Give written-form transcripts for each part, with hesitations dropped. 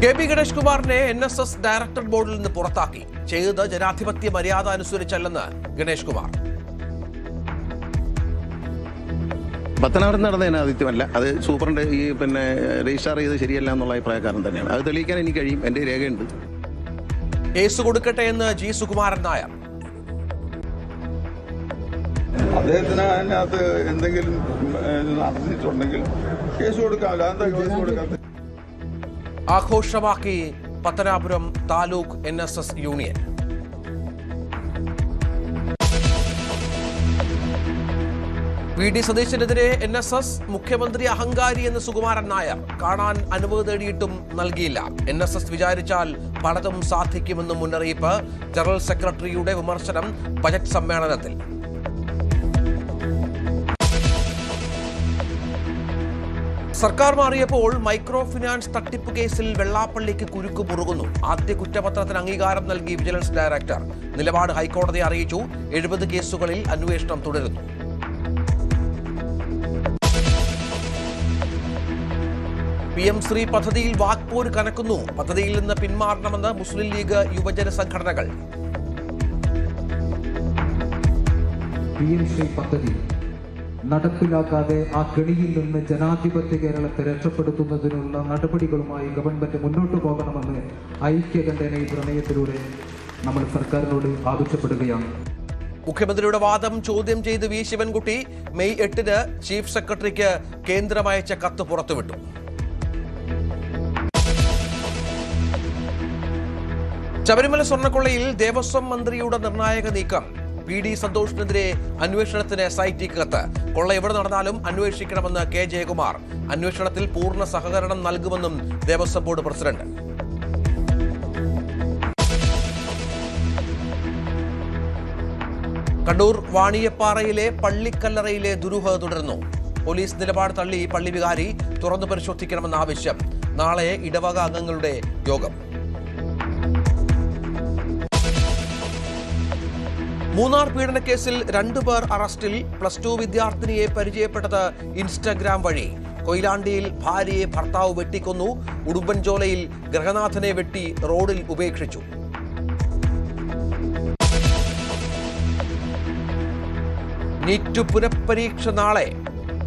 K P Ganesh കുമാറിനെ NSS director ബോർഡിൽ നിന്ന് പുറത്താക്കി. ചെയ്തത് ജനാധിപത്യ മര്യാദ അനുസരിച്ചല്ലെന്ന് ഗണേഷ് കുമാർ. പത്തനാപുരം നടന്ന ജനാധിപത്യമല്ല, അത് സൂപ്രണ്ട് രജിസ്ട്രാർ ചെയ്ത് ശരിയല്ല എന്നുള്ള അഭിപ്രായക്കാരൻ തന്നെയാണ്. അത് തെളിയിക്കാൻ എനിക്ക് കഴിയും, എന്റെ രേഖയുണ്ട്. കേസ് കൊടുക്കട്ടെ എന്ന് G. സുകുമാരൻ നായർ. അദ്ദേഹത്തിന് അതിനകത്ത് എന്തെങ്കിലും നടന്നിട്ടുണ്ടെങ്കിൽ കേസ് കൊടുക്കാമല്ലോ. അതെന്താ കേസ് കൊടുക്കാത്ത? ആഘോഷമാക്കി Pathanapuram taluk NSS union. VD സതീശനെതിരെ NSS മുഖ്യമന്ത്രി അഹങ്കാരി എന്ന് സുകുമാരൻ നായർ. കാണാൻ അനുമതി തേടിയിട്ടും നൽകിയില്ല. NSS വിചാരിച്ചാൽ പലതും സാധിക്കുമെന്നും മുന്നറിയിപ്പ്. ജനറൽ സെക്രട്ടറിയുടെ വിമർശനം ബജറ്റ് സമ്മേളനത്തിൽ. സർക്കാർ മാറിയപ്പോൾ മൈക്രോ ഫിനാൻസ് തട്ടിപ്പ് കേസിൽ വെള്ളാപ്പള്ളിക്ക് കുരുക്ക് മുറുകുന്നു. ആദ്യ കുറ്റപത്രത്തിന് അംഗീകാരം നൽകി വിജിലൻസ് ഡയറക്ടർ. നിലപാട് ഹൈക്കോടതിയെ അറിയിച്ചു. 70 കേസുകളിൽ അന്വേഷണം തുടരുന്നു. PM ശ്രീ പദ്ധതിയിൽ വാക്പോര് കനക്കുന്നു. പദ്ധതിയിൽ നിന്ന് പിന്മാറണമെന്ന് മുസ്ലിം ലീഗ് യുവജന സംഘടനകൾ. PM ശ്രീ പദ്ധതി നടപ്പിലാക്കാതെ ആ കെണിയിൽ നിന്ന് ജനാധിപത്യ കേരളത്തെ രക്ഷപ്പെടുത്തുന്നതിനുള്ള നടപടികളുമായി ഗവൺമെന്റ് മുന്നോട്ട് പോകണമെന്ന് ഐക്യകണ്ഠേന ഈ പ്രമേയത്തിലൂടെ നമ്മൾ സർക്കാരിനോട് ആവശ്യപ്പെടുകയാണ്. മുഖ്യമന്ത്രിയുടെ വാദം ചോദ്യം ചെയ്ത് V. ശിവൻകുട്ടി മെയ് 8 ചീഫ് സെക്രട്ടറിക്ക് കേന്ദ്രം അയച്ച കത്ത് പുറത്തുവിട്ടു. ശബരിമല സ്വർണ്ണക്കൊള്ളയിൽ ദേവസ്വം മന്ത്രിയുടെ നിർണായക നീക്കം. PD സന്തോഷിനെതിരെ അന്വേഷണത്തിന് SIT കത്ത്. കൊള്ള എവിടെ നടന്നാലും അന്വേഷിക്കണമെന്ന് K. ജയകുമാർ. അന്വേഷണത്തിൽ പൂർണ്ണ സഹകരണം നൽകുമെന്നും ദേവസ്വം ബോർഡ് പ്രസിഡന്റ്. കണ്ണൂർ വാണിയപ്പാറയിലെ പള്ളിക്കല്ലറയിലെ ദുരൂഹത തുടരുന്നു. പോലീസ് നിലപാട് തള്ളി പള്ളി വികാരി. തുറന്നു പരിശോധിക്കണമെന്ന ആവശ്യം. നാളെ ഇടവക അംഗങ്ങളുടെ യോഗം. മൂന്നാർ പീഡനക്കേസിൽ 2 പേർ അറസ്റ്റിൽ. +2 വിദ്യാർത്ഥിനിയെ പരിചയപ്പെട്ടത് ഇൻസ്റ്റഗ്രാം വഴി. കൊയിലാണ്ടിയിൽ ഭാര്യയെ ഭർത്താവ് വെട്ടിക്കൊന്നു. ഉടുമ്പൻചോലയിൽ ഗൃഹനാഥനെ വെട്ടി റോഡിൽ ഉപേക്ഷിച്ചു. നീറ്റ് പുനഃപരീക്ഷ നാളെ.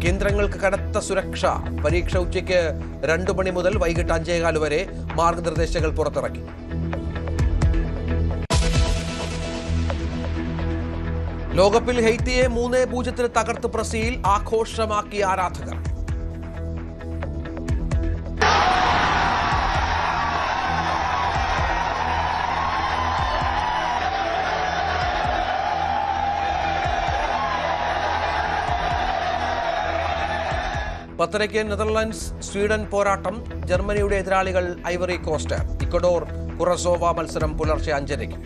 കേന്ദ്രങ്ങൾക്ക് കനത്ത സുരക്ഷ. പരീക്ഷ ഉച്ചയ്ക്ക് 2 മണി മുതൽ വൈകിട്ട് 5:15 വരെ. മാർഗനിർദ്ദേശങ്ങൾ പുറത്തിറക്കി. ലോകകപ്പിൽ ഹെയ്ത്തിയെ 3-0 തകർത്ത് ബ്രസീൽ. ആഘോഷമാക്കിയ ആരാധകർ. പത്തരയ്ക്ക് നെതർലാൻഡ്സ് സ്വീഡൻ പോരാട്ടം. ജർമ്മനിയുടെ എതിരാളികൾ ഐവറി കോസ്റ്റ്. ഇക്വഡോർ കുറസോവ മത്സരം പുലർച്ചെ 5:00.